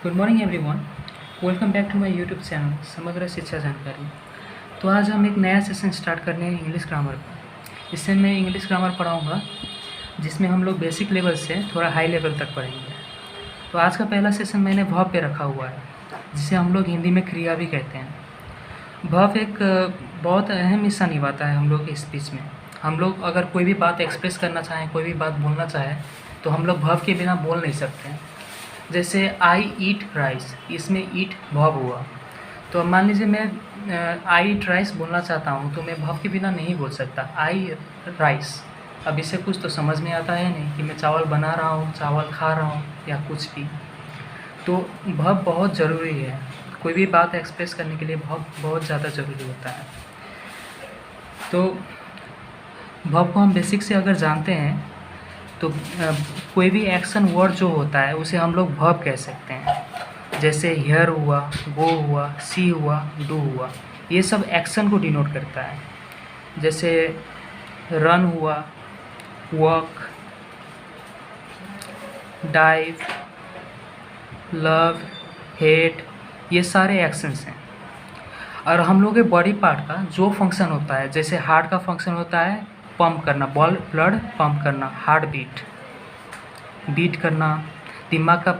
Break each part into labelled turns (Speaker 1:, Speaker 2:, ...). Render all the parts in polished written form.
Speaker 1: Good morning everyone. Welcome back to my YouTube channel समग्र शिक्षा जानकारी। तो आज हम एक नया सेशन स्टार्ट करने हैं इंग्लिश ग्रामर का। इससे मैं इंग्लिश ग्रामर पढ़ाऊंगा जिसमें हम लोग बेसिक लेवल से थोड़ा हाई लेवल तक पढ़ेंगे। तो आज का पहला सेशन मैंने वर्ब पे रखा हुआ है, जिसे हम लोग हिंदी में क्रिया भी कहते हैं। वर्ब एक बहुत अहम हिस्सा निभाता है हम लोग के स्पीच में। हम लोग अगर कोई भी बात एक्सप्रेस करना चाहें, कोई भी बात बोलना चाहें, तो हम लोग वर्ब के बिना बोल नहीं सकते हैं। जैसे आई ईट राइस, इसमें ईट वर्ब हुआ। तो अब मान लीजिए मैं आई ईट राइस बोलना चाहता हूँ, तो मैं वर्ब के बिना नहीं बोल सकता आई राइस। अब इससे कुछ तो समझ में आता है नहीं कि मैं चावल बना रहा हूँ, चावल खा रहा हूँ या कुछ भी। तो वर्ब बहुत ज़रूरी है, कोई भी बात एक्सप्रेस करने के लिए वर्ब बहुत ज़्यादा ज़रूरी होता है। तो वर्ब को हम बेसिक से अगर जानते हैं तो कोई भी एक्शन वर्ड जो होता है उसे हम लोग वर्ब कह सकते हैं। जैसे हियर हुआ, गो हुआ, सी हुआ, डू हुआ, ये सब एक्शन को डिनोट करता है। जैसे रन हुआ, वॉक, डाइव, लव, हेट, ये सारे एक्शंस हैं। और हम लोग के बॉडी पार्ट का जो फंक्शन होता है, जैसे हार्ट का फंक्शन होता है पंप करना, ब्लड पंप करना, हार्ट बीट करना। दिमाग का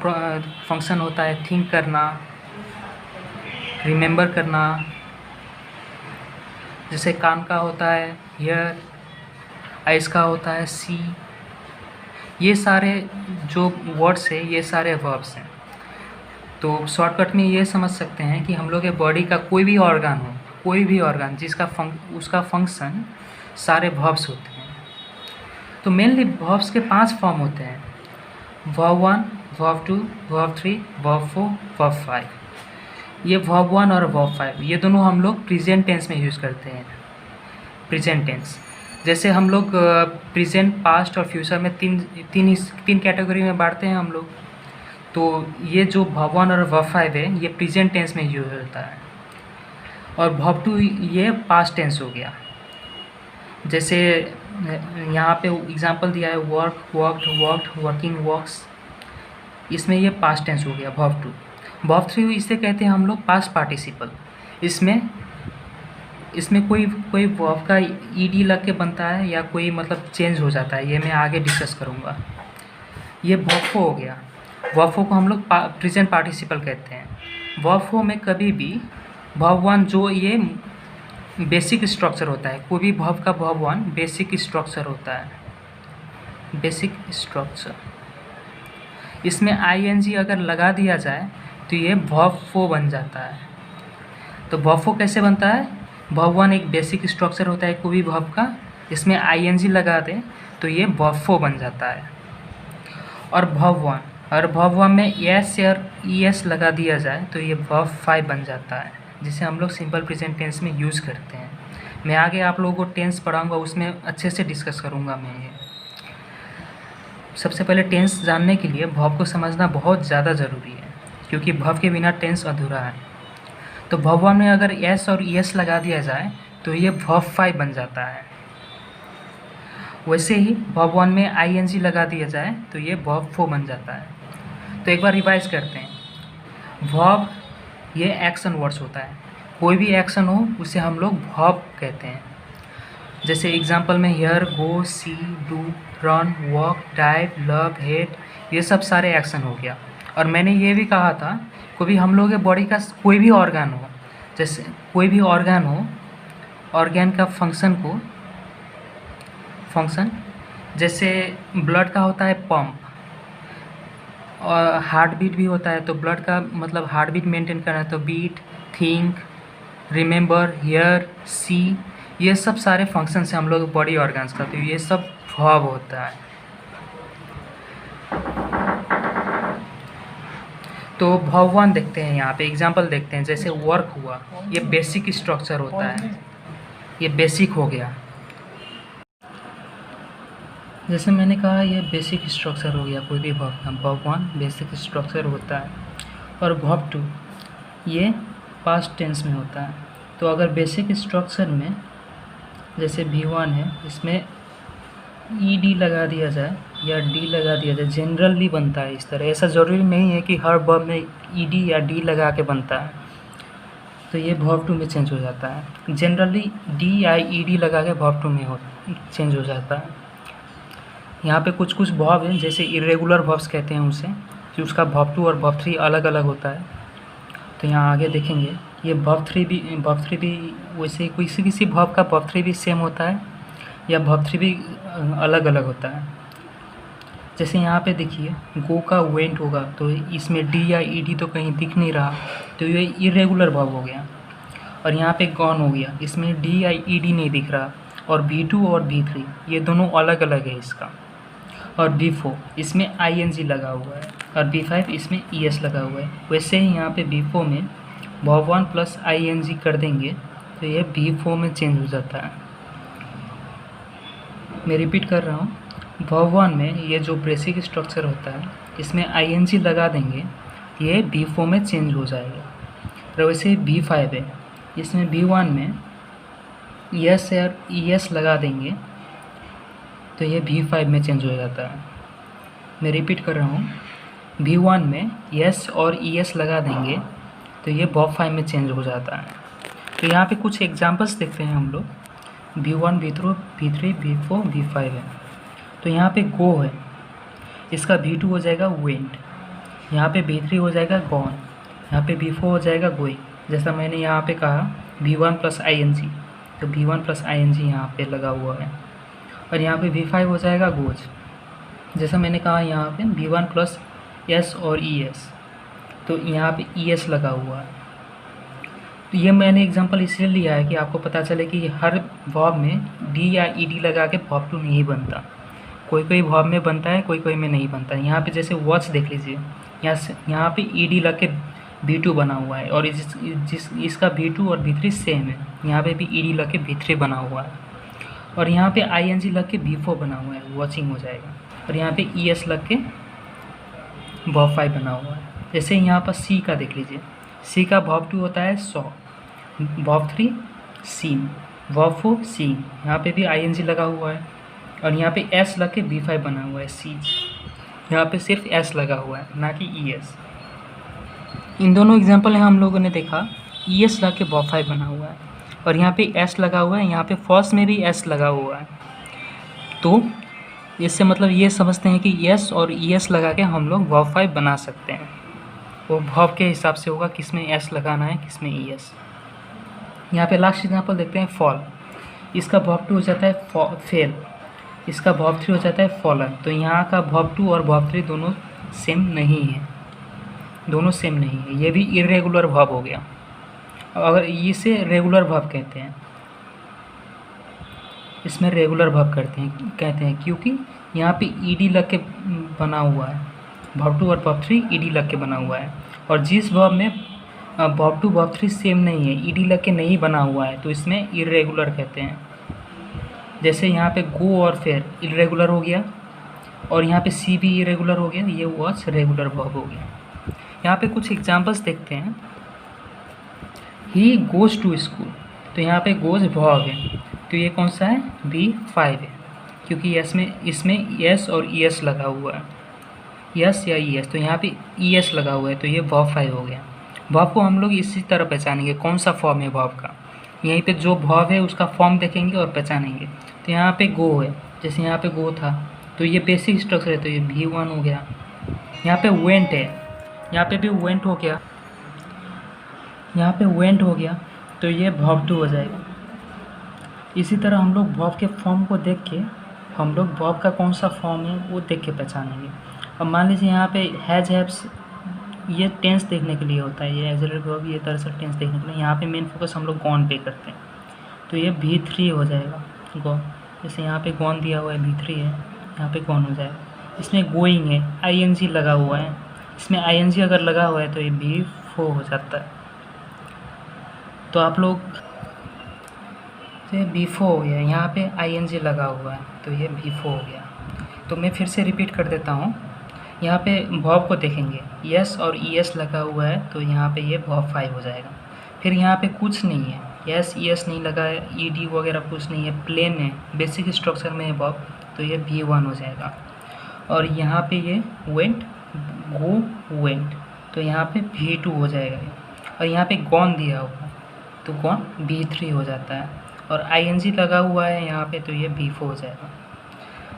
Speaker 1: फंक्शन होता है थिंक करना, रिमेंबर करना। जैसे कान का होता है हियर, आइज़ का होता है सी। ये सारे जो वर्ड्स है ये सारे वर्ब्स हैं। तो शॉर्टकट में ये समझ सकते हैं कि हम लोग के बॉडी का कोई भी ऑर्गन हो, कोई भी ऑर्गन जिसका उसका फंक्शन सारे वर्ब्स होते हैं। तो मेनली वर्ब्स के 5 फॉर्म होते हैं: verb 1, verb 2, verb 3, verb 4, verb 5। ये वर्ब 1 और वर्ब 5 ये दोनों हम लोग प्रेजेंट टेंस में यूज़ करते हैं। प्रेजेंट टेंस जैसे हम लोग प्रेजेंट, पास्ट और फ्यूचर में तीन कैटेगरी में बांटते हैं हम लोग। तो ये जो वर्ब 1 और वर्ब 5 है ये प्रेजेंट टेंस में यूज होता है, और वर्ब 2 ये पास्ट टेंस हो गया। जैसे यहाँ पे एग्जांपल दिया है work, worked, worked, working, works, इसमें ये पास्ट टेंस हो गया वर्ब 2। वर्ब 3 इसे कहते हैं हम लोग पास्ट पार्टिसिपल। इसमें कोई वर्ब का ईडी लग के बनता है या कोई मतलब चेंज हो जाता है, ये मैं आगे डिस्कस करूँगा। ये वर्ब 4 हो गया। वर्ब 4 को हम लोग प्रेजेंट पार्टिसिपल कहते हैं। वर्ब 4 में कभी भी वर्ब 1 जो ये बेसिक स्ट्रक्चर होता है, कोई भी वर्ब का वर्ब 1 बेसिक स्ट्रक्चर होता है, बेसिक स्ट्रक्चर। इसमें आईएनजी अगर लगा दिया जाए तो ये वर्ब 4 बन जाता है। तो वर्ब 4 कैसे बनता है? वर्ब 1 एक बेसिक स्ट्रक्चर होता है कोई भी वर्ब का, इसमें आईएनजी लगा दे तो ये वर्ब 4 बन जाता है। और वर्ब 1 में एस या ईएस लगा दिया जाए तो ये वर्ब 5 बन जाता है, जिसे हम लोग सिंपल प्रेजेंट टेंस में यूज़ करते हैं। मैं आगे आप लोगों को टेंस पढ़ाऊंगा, उसमें अच्छे से डिस्कस करूंगा मैं ये। सबसे पहले टेंस जानने के लिए वर्ब को समझना बहुत ज़्यादा ज़रूरी है, क्योंकि वर्ब के बिना टेंस अधूरा है। तो वर्ब 1 में अगर एस और ईएस लगा दिया जाए तो ये वर्ब 5 बन जाता है। वैसे ही वर्ब 1 में आईएनजी लगा दिया जाए तो ये वर्ब 4 बन जाता है। तो एक बार रिवाइज करते हैं। वर्ब ये एक्शन वर्ड्स होता है, कोई भी एक्शन हो उसे हम लोग वर्ब कहते हैं। जैसे एग्जांपल में hear, go, see, do, run, walk, dive, love, hate, ये सब सारे एक्शन हो गया। और मैंने ये भी कहा था कोई भी हम लोग के बॉडी का कोई भी ऑर्गन हो, जैसे कोई भी ऑर्गन हो, ऑर्गन का फंक्शन जैसे ब्लड का होता है पंप, और हार्ट बीट भी होता है। तो ब्लड का मतलब हार्ट बीट मेंटेन करना है, तो बीट, थिंक, रिमेंबर, हियर, सी, ये सब सारे फंक्शन हैं हम लोग बॉडी ऑर्गन्स का। तो ये सब वर्ब होता है। तो वर्ब 1 देखते हैं, यहाँ पे एग्जांपल देखते हैं। जैसे वर्क हुआ, ये बेसिक स्ट्रक्चर होता है, ये बेसिक हो गया। जैसे मैंने कहा ये बेसिक स्ट्रक्चर हो गया कोई भी वर्ब का। वर्ब 1 बेसिक स्ट्रक्चर होता है, और वर्ब 2 ये पास्ट टेंस में होता है। तो अगर बेसिक स्ट्रक्चर में जैसे V1 है, इसमें ईडी लगा दिया जाए या डी लगा दिया जाए, जनरली बनता है इस तरह। ऐसा ज़रूरी नहीं है कि हर वर्ब में ईडी या डी लगा के बनता है, तो ये वर्ब टू में चेंज हो जाता है। जनरली डी या ईडी लगा के वर्ब टू में चेंज हो जाता है। यहाँ पे कुछ कुछ वर्ब हैं, जैसे इरेगुलर वर्ब्स कहते हैं उसे, कि उसका वर्ब टू और वर्ब थ्री अलग अलग होता है। तो यहाँ आगे देखेंगे, ये वर्ब थ्री भी वैसे किसी किसी वर्ब का वर्ब थ्री भी सेम होता है या वर्ब थ्री भी अलग अलग होता है। जैसे यहाँ पे देखिए, गो का वेंट होगा तो इसमें डी या ईडी तो कहीं दिख नहीं रहा, तो ये इरेगुलर वर्ब हो गया। और यहाँ पे गॉन हो गया, इसमें डी या ईडी नहीं दिख रहा। और V2 और V3 ये दोनों अलग अलग है इसका। और V4 इसमें ING लगा हुआ है, और V5 इसमें ES लगा हुआ है। वैसे ही यहाँ पे V4 में वर्ब 1 प्लस ING कर देंगे तो ये V4 में चेंज हो जाता है। मैं रिपीट कर रहा हूँ, वर्ब 1 में ये जो बेसिक स्ट्रक्चर होता है, इसमें ING लगा देंगे, ये V4 में चेंज हो जाएगा। और वैसे V5 है, इसमें V1 में ES और ES लगा देंगे तो ये V5 में चेंज हो जाता है। मैं रिपीट कर रहा हूँ, V1 में ES और ES लगा देंगे तो ये वर्ब 5 में चेंज हो जाता है। तो यहाँ पे कुछ एग्जांपल्स देखते हैं हम लोग। V1, V3, V4, V5 है। तो यहाँ पे गो है, इसका V2 हो जाएगा वेंट, यहाँ पे V3 हो जाएगा गॉन, यहाँ पे V4 हो जाएगा गोइंग। जैसा मैंने यहाँ पे कहा V1 प्लस ING, तो V1 प्लस ING यहाँ पे लगा हुआ है। और यहाँ पे V5 हो जाएगा गोज, जैसा मैंने कहा यहाँ पे V1 प्लस S और ES, तो यहाँ पे ES लगा हुआ है। तो ये मैंने एग्जांपल इसलिए लिया है कि आपको पता चले कि हर वर्ब में D या ED लगा के वर्ब टू नहीं बनता। कोई कोई वर्ब में बनता है, कोई कोई में नहीं बनता। यहाँ पे जैसे वॉच देख लीजिए, यहाँ पे ED लग के V2 बना हुआ है, और इसका V2 और V3 सेम है। यहाँ पे भी ED लग के V3 बना हुआ है, और यहाँ पे ING लग के V4 बना हुआ है, वॉचिंग हो जाएगा। और यहाँ पे ES लग के वर्ब 5 बना हुआ है। जैसे यहाँ पर C का देख लीजिए, C का वर्ब 2 होता है saw, verb 3 seen, verb 4 seen, यहाँ पे भी ING लगा हुआ है। और यहाँ पे S लग के V5 बना हुआ है, सीज। यहाँ पे सिर्फ S लगा हुआ है, ना कि ES। इन दोनों एग्जाम्पल में हम लोगों ने देखा ES लग के वर्ब 5 बना हुआ है, और यहाँ पे S लगा हुआ है, यहाँ पे फर्स्ट में भी S लगा हुआ है। तो इससे मतलब ये समझते हैं कि S और ES लगा के हम लोग वर्ब 5 बना सकते हैं। वो वर्ब के हिसाब से होगा किस में S लगाना है, किस में ES। यहाँ पे लास्ट एग्जाम्पल देखते हैं, फॉल। इसका वर्ब 2 हो जाता है फेल, इसका वर्ब 3 हो जाता है फॉलन। तो यहाँ का वर्ब 2 और वर्ब 3 दोनों सेम नहीं है, दोनों सेम नहीं है। ये भी इरेगुलर वर्ब हो गया। अगर इसे रेगुलर वर्ब कहते हैं, इसमें रेगुलर वर्ब कहते हैं क्योंकि यहाँ पे ईडी लग के बना हुआ है। वर्ब 2 और वर्ब 3 ईडी लग के बना हुआ है, और जिस वर्ब में वर्ब 2 वर्ब 3 सेम नहीं है, ईडी लग के नहीं बना हुआ है, तो इसमें इरेगुलर कहते हैं। जैसे यहाँ पे गो और फेयर इरेगुलर हो गया, और यहाँ पे सी भी इरेगुलर हो गया, ये वॉच रेगुलर वर्ब हो गया। यहाँ पे कुछ एग्जांपल्स देखते हैं। ही गोज़ टू स्कूल, तो यहाँ पे गोज़ वर्ब है, तो ये कौन सा है, V5 है, क्योंकि इसमें S और ES लगा हुआ है, S या ES। तो यहाँ पे ES लगा हुआ है, तो ये वर्ब 5 हो गया। वर्ब को हम लोग इसी तरह पहचानेंगे, कौन सा फॉर्म है वर्ब का। यहीं पे जो वर्ब है उसका फॉर्म देखेंगे और पहचानेंगे। तो यहाँ पे गो है, जैसे यहाँ पे गो था, तो ये बेसिक स्ट्रक्चर है, तो ये V1 हो गया। यहाँ पे वेंट है, यहाँ पे भी वेंट हो गया, यहाँ पे वेंट हो गया, तो ये वर्ब 2 हो जाएगा। इसी तरह हम लोग वर्ब के फॉर्म को देख के हम लोग वर्ब का कौन सा फॉर्म है वो देख के पहचानेंगे। अब मान लीजिए यहाँ पे हैज हैव्स, ये टेंस देखने के लिए होता है, ये एक्सिलरी वर्ब, ये दरअसल टेंस देखने के लिए। यहाँ पे मेन फोकस हम लोग गॉन पे करते हैं, तो ये V3 हो जाएगा, गॉन। जैसे यहाँ पे गॉन दिया हुआ है, V3 है, यहाँ पे गॉन हो जाएगा। इसमें गोइंग है, ING लगा हुआ है, इसमें ING अगर लगा हुआ है तो ये V4 हो जाता है। तो आप लोग ये V4 हो गया, यहाँ पे ING लगा हुआ है, तो ये V4 हो गया। तो मैं फिर से रिपीट कर देता हूँ। यहाँ पे वर्ब को देखेंगे, S और ES लगा हुआ है, तो यहाँ पे ये वर्ब 5 हो जाएगा। फिर यहाँ पे कुछ नहीं है, S ES नहीं लगा है, ED वगैरह कुछ नहीं है, प्लेन है, बेसिक स्ट्रक्चर में है वर्ब, तो ये V1 हो जाएगा। और यहाँ पे ये वेंट, गो वेंट, तो यहाँ पे V2 हो जाएगा ये। और यहाँ पे गॉन दिया हुआ तो गॉन V3 हो जाता है, और ING लगा हुआ है यहाँ पे तो ये V4 हो जाएगा।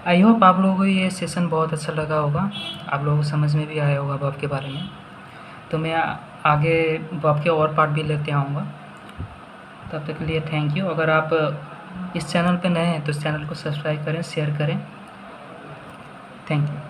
Speaker 1: आई होप आप लोगों को ये सेशन बहुत अच्छा लगा होगा, आप लोगों को समझ में भी आया होगा वर्ब के बारे में। तो मैं आगे वर्ब के और पार्ट भी लेते आऊँगा। तब तक के लिए थैंक यू। अगर आप इस चैनल पे नए हैं तो इस चैनल को सब्सक्राइब करें, शेयर करें। Thank you.